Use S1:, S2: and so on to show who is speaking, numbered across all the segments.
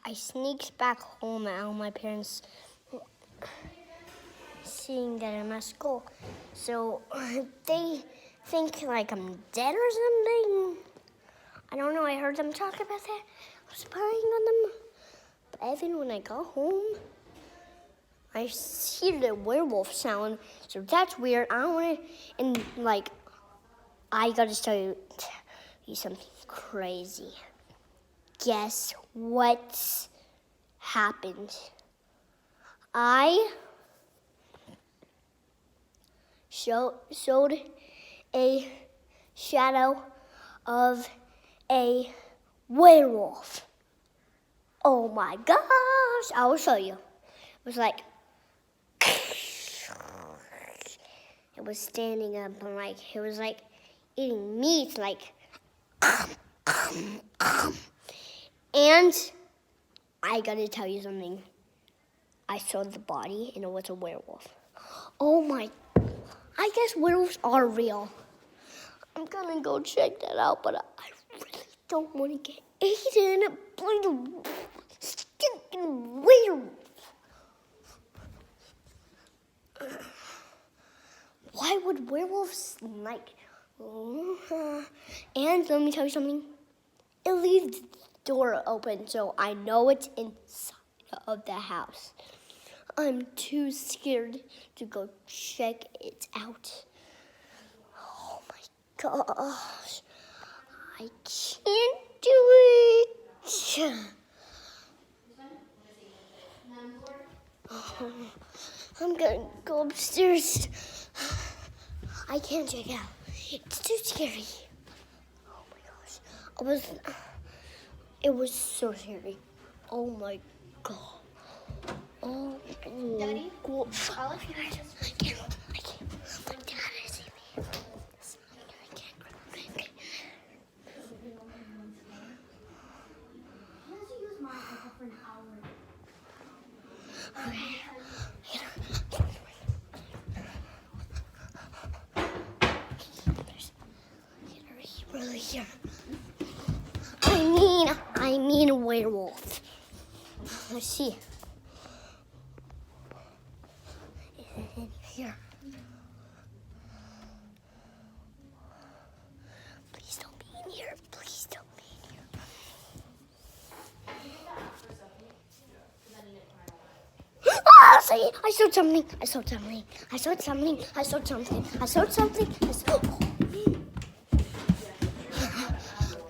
S1: I sneaked back home and all my parents seeing that I'm at school. So they think like I'm dead or something. I don't know, I heard them talk about that. I was spying on them. But even when I got home, I hear the werewolf sound. So that's weird. I don't want to, and like, I gotta tell you something crazy. Guess what happened? I showed a shadow of a werewolf. Oh my gosh, I will show you. It was like, it was standing up and like, it was like eating meat, like, and I gotta tell you something. I saw the body and it was a werewolf. Oh my, I guess werewolves are real. I'm gonna go check that out, but I really don't want to get eaten by the stinking werewolf. Why would werewolves like? And let me tell you something. It leaves the door open, so I know it's inside of the house. I'm too scared to go check it out. Oh my gosh. I can't do it. I'm gonna go upstairs. I can't check out. It's too scary. Oh my gosh. It was so scary. Oh my god. Oh, Daddy? God. I can't. My dad is see me. I can't. Okay. For an hour. Okay. Really here. I mean a werewolf. Let's see. Is it in here? Please don't be in here. Please don't be in here. Ah, see, I saw something.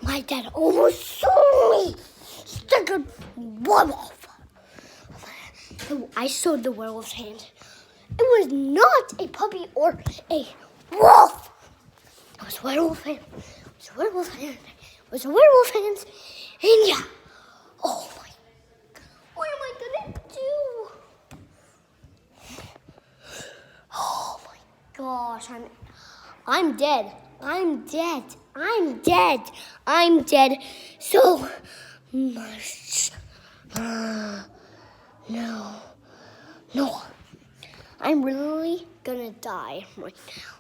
S1: My dad almost saw me. Stuck a werewolf. I saw the werewolf's hand. It was not a puppy or a wolf. It was a werewolf hand. And yeah. Oh my. What am I gonna do? Oh my gosh. I'm dead. So much. No. I'm really gonna die right now.